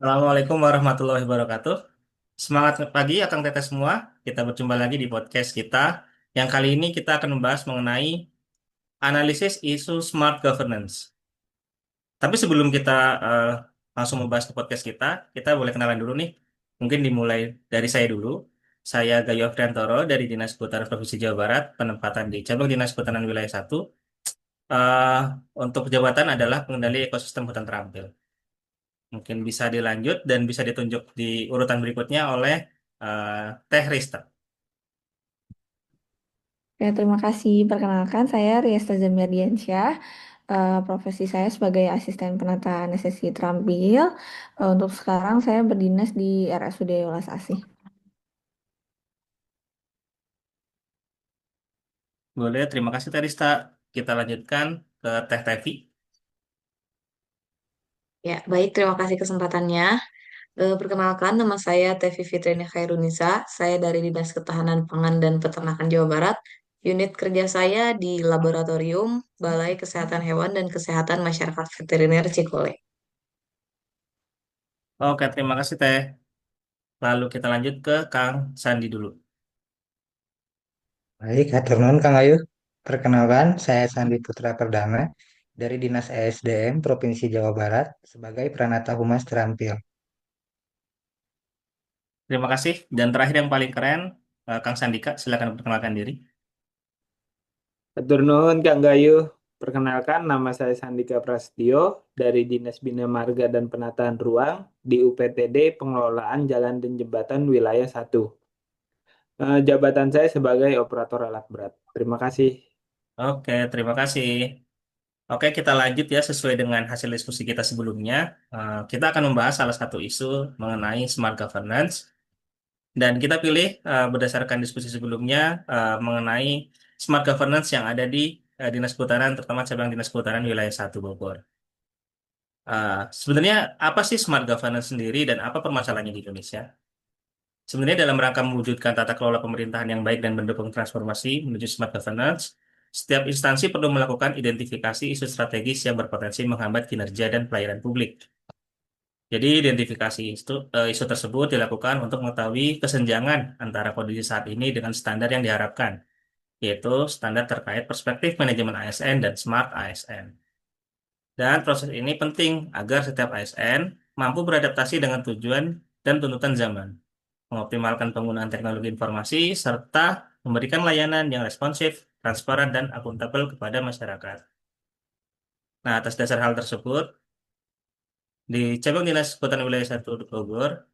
Assalamualaikum warahmatullahi wabarakatuh. Semangat pagi Akang Teteh semua. Kita berjumpa lagi di podcast kita. Yang kali ini kita akan membahas mengenai analisis isu smart governance. Tapi sebelum kita eh, langsung membahas ke podcast kita boleh kenalan dulu nih. Mungkin dimulai dari saya dulu. Saya Gayo Friantoro dari Dinas Kehutanan Provinsi Jawa Barat, penempatan di Cabang Dinas Kehutanan Wilayah 1. Eh, untuk jabatan adalah pengendali ekosistem hutan terampil. Mungkin bisa dilanjut dan bisa ditunjuk di urutan berikutnya oleh eh, Teh Rista. Ya, terima kasih. Perkenalkan, saya Riesta Zamirdiansyah. Profesi saya sebagai asisten penataan SSI Terampil. Untuk sekarang saya berdinas di RSUD Welas Asih. Boleh, terima kasih Teh Rista. Kita lanjutkan ke Teh Tevi. Ya, baik. Terima kasih kesempatannya. Perkenalkan, nama saya Tevi Fitriani Khairunisa. Saya dari Dinas Ketahanan Pangan dan Peternakan Jawa Barat. Unit kerja saya di Laboratorium Balai Kesehatan Hewan dan Kesehatan Masyarakat Veteriner Cikole. Oke, terima kasih Teh. Lalu kita lanjut ke Kang Sandi dulu. Baik, hatur nuhun Kang Ayu. Perkenalkan, saya Sandi Putra Perdana dari Dinas ESDM Provinsi Jawa Barat sebagai Pranata Humas Terampil. Terima kasih. Dan terakhir yang paling keren, Kang Sandika, silakan perkenalkan diri. Hatur nuhun Kang Gayuh. Perkenalkan, nama saya Sandika Prasetyo dari Dinas Bina Marga dan Penataan Ruang di UPTD Pengelolaan Jalan dan Jembatan Wilayah 1. Jabatan saya sebagai operator alat berat. Terima kasih. Oke, terima kasih. Oke, kita lanjut ya sesuai dengan hasil diskusi kita sebelumnya. Kita akan membahas salah satu isu mengenai smart governance. Dan kita pilih berdasarkan diskusi sebelumnya mengenai smart governance yang ada di Dinas Kehutanan, terutama cabang Dinas Kehutanan Wilayah 1 Bogor. Sebenarnya apa sih smart governance sendiri dan apa permasalahannya di Indonesia? Sebenarnya dalam rangka mewujudkan tata kelola pemerintahan yang baik dan mendukung transformasi menuju smart governance, setiap instansi perlu melakukan identifikasi isu strategis yang berpotensi menghambat kinerja dan pelayanan publik. Jadi identifikasi isu tersebut dilakukan untuk mengetahui kesenjangan antara kondisi saat ini dengan standar yang diharapkan, yaitu standar terkait perspektif manajemen ASN dan smart ASN. Dan proses ini penting agar setiap ASN mampu beradaptasi dengan tujuan dan tuntutan zaman, mengoptimalkan penggunaan teknologi informasi, serta memberikan layanan yang responsif, transparan, dan akuntabel kepada masyarakat. Nah, atas dasar hal tersebut, di Cabang Dinas Kehutanan Wilayah 1 Bogor,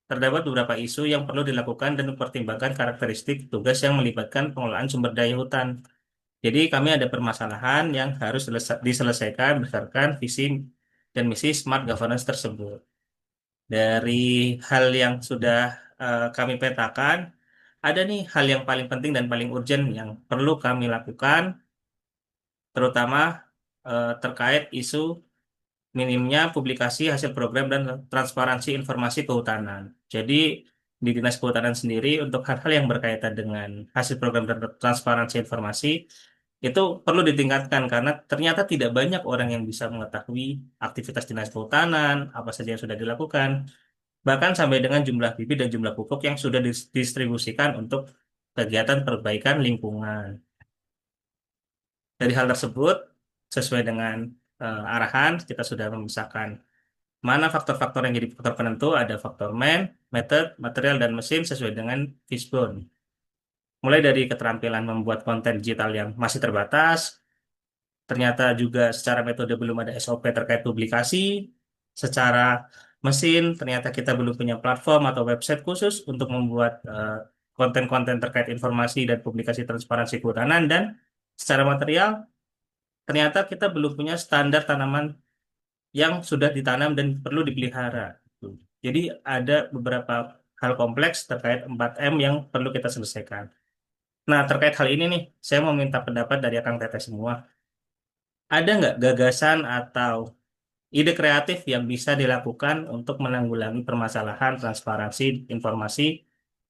terdapat beberapa isu yang perlu dilakukan dan mempertimbangkan karakteristik tugas yang melibatkan pengelolaan sumber daya hutan. Jadi kami ada permasalahan yang harus diselesaikan berdasarkan visi dan misi smart governance tersebut. Dari hal yang sudah kami petakan, ada nih hal yang paling penting dan paling urgent yang perlu kami lakukan, terutama terkait isu minimnya publikasi hasil program dan transparansi informasi kehutanan. Jadi di Dinas Kehutanan sendiri untuk hal-hal yang berkaitan dengan hasil program dan transparansi informasi itu perlu ditingkatkan karena ternyata tidak banyak orang yang bisa mengetahui aktivitas Dinas Kehutanan, apa saja yang sudah dilakukan, bahkan sampai dengan jumlah bibit dan jumlah pupuk yang sudah didistribusikan untuk kegiatan perbaikan lingkungan. Dari hal tersebut, sesuai dengan arahan, kita sudah memisahkan mana faktor-faktor yang jadi faktor penentu, ada faktor man, method, material, dan mesin sesuai dengan Fishbone. Mulai dari keterampilan membuat konten digital yang masih terbatas, ternyata juga secara metode belum ada SOP terkait publikasi, secara mesin ternyata kita belum punya platform atau website khusus untuk membuat konten-konten terkait informasi dan publikasi transparansi kehutanan, dan secara material ternyata kita belum punya standar tanaman yang sudah ditanam dan perlu dipelihara. Jadi ada beberapa hal kompleks terkait 4M yang perlu kita selesaikan. Nah, terkait hal ini nih, saya mau minta pendapat dari Akang Teteh semua. Ada nggak gagasan atau ide kreatif yang bisa dilakukan untuk menanggulangi permasalahan transparansi informasi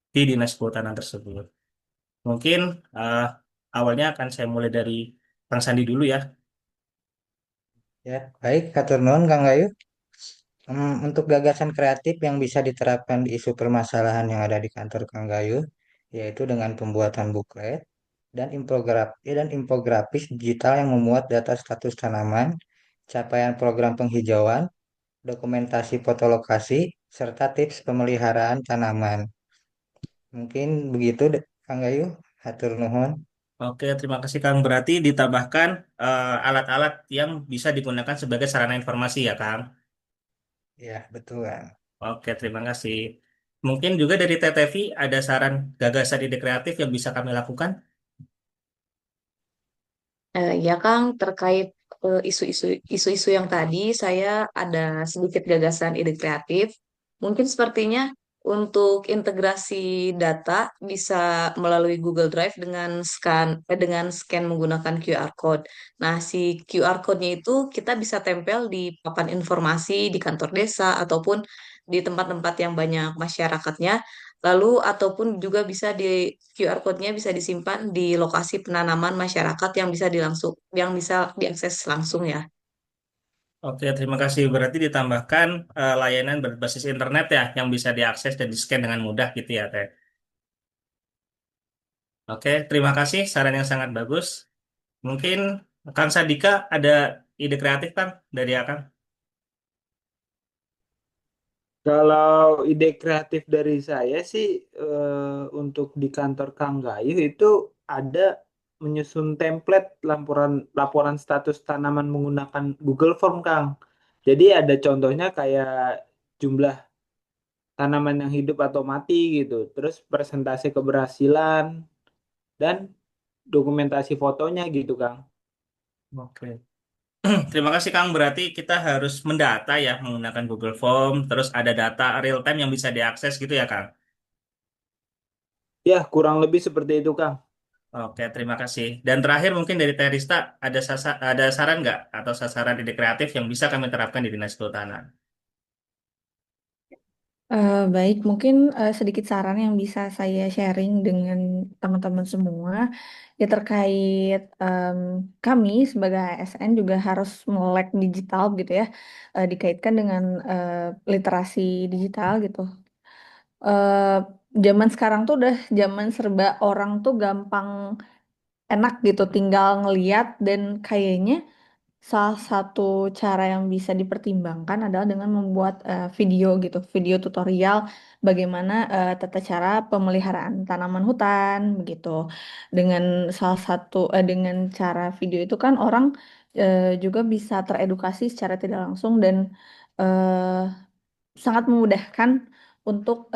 di Dinas Kehutanan tersebut? Mungkin eh, awalnya akan saya mulai dari Kang Sandi dulu ya. Ya, baik, hatur nuhun Kang Ayu. Untuk gagasan kreatif yang bisa diterapkan di isu permasalahan yang ada di kantor Kang Gayuh, yaitu dengan pembuatan buklet dan infografis digital yang memuat data status tanaman, capaian program penghijauan, dokumentasi foto lokasi, serta tips pemeliharaan tanaman. Mungkin begitu, Kang Gayuh. Hatur nuhun. Oke, terima kasih Kang. Berarti ditambahkan alat-alat yang bisa digunakan sebagai sarana informasi ya Kang. Ya, betul, Kang. Oke, terima kasih. Mungkin juga dari TTV ada saran gagasan ide kreatif yang bisa kami lakukan. Ya Kang, terkait isu-isu yang tadi, saya ada sedikit gagasan ide kreatif. Mungkin sepertinya untuk integrasi data bisa melalui Google Drive dengan scan menggunakan QR Code. Nah, si QR Code-nya itu kita bisa tempel di papan informasi di kantor desa ataupun di tempat-tempat yang banyak masyarakatnya. Lalu ataupun juga bisa di QR code-nya bisa disimpan di lokasi penanaman masyarakat yang bisa diakses langsung ya. Oke, terima kasih. Berarti ditambahkan layanan berbasis internet ya yang bisa diakses dan di-scan dengan mudah gitu ya, Teh. Oke, terima kasih saran yang sangat bagus. Mungkin Kang Sadika ada ide kreatif Kang dari Akang. Kalau ide kreatif dari saya sih untuk di kantor Kang Gayuh itu ada menyusun template laporan laporan status tanaman menggunakan Google Form, Kang. Jadi ada contohnya kayak jumlah tanaman yang hidup atau mati gitu, terus presentasi keberhasilan dan dokumentasi fotonya gitu, Kang. Oke. Terima kasih Kang. Berarti kita harus mendata ya menggunakan Google Form, terus ada data real time yang bisa diakses gitu ya Kang. Ya, kurang lebih seperti itu, Kang. Oke, terima kasih. Dan terakhir mungkin dari Terista ada saran nggak atau sasaran ide kreatif yang bisa kami terapkan di Dinas Kehutanan? Baik, mungkin sedikit saran yang bisa saya sharing dengan teman-teman semua ya terkait kami sebagai ASN juga harus melek digital gitu ya, dikaitkan dengan literasi digital gitu. Eh, Zaman sekarang tuh udah zaman serba orang tuh gampang enak gitu, tinggal ngeliat dan kayaknya salah satu cara yang bisa dipertimbangkan adalah dengan membuat video gitu, video tutorial bagaimana tata cara pemeliharaan tanaman hutan begitu. Dengan dengan cara video itu kan orang juga bisa teredukasi secara tidak langsung dan sangat memudahkan untuk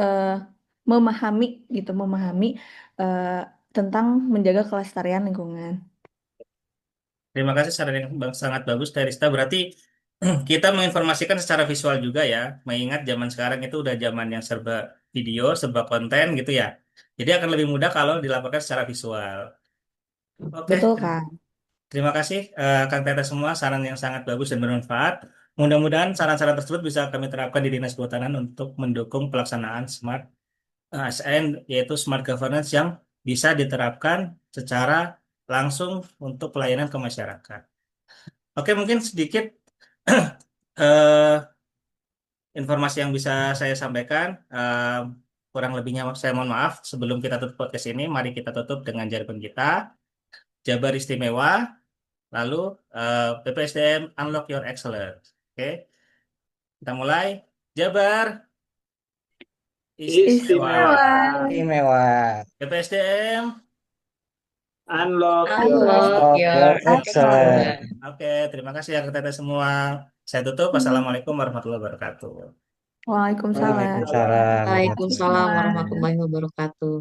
memahami gitu, memahami eh, tentang menjaga kelestarian lingkungan. Terima kasih saran yang sangat bagus Terista. Berarti kita menginformasikan secara visual juga ya, mengingat zaman sekarang itu udah zaman yang serba video, serba konten gitu ya. Jadi akan lebih mudah kalau dilaporkan secara visual. Oke, Betul kan? terima kasih Kang Tete semua saran yang sangat bagus dan bermanfaat. Mudah-mudahan saran-saran tersebut bisa kami terapkan di Dinas Kehutanan untuk mendukung pelaksanaan Smart ASN yaitu Smart Governance yang bisa diterapkan secara langsung untuk pelayanan ke masyarakat. Oke, mungkin sedikit eh, informasi yang bisa saya sampaikan. Kurang lebihnya saya mohon maaf. Sebelum kita tutup podcast ini, mari kita tutup dengan jargon kita. Jabar Istimewa, lalu BPSDM Unlock Your Excellence. Oke, kita mulai. Jabar Istimewa. Istimewa. Istimewa. Istimewa. BPSDM. Unlock your Unlock Unlock your your excellence. excellence. Oke, terima kasih ya Tete semua. Saya tutup. Wassalamualaikum warahmatullahi wabarakatuh. Waalaikumsalam. Waalaikumsalam Waalaikumsalam warahmatullahi Waalaikumsalam. warahmatullahi wabarakatuh.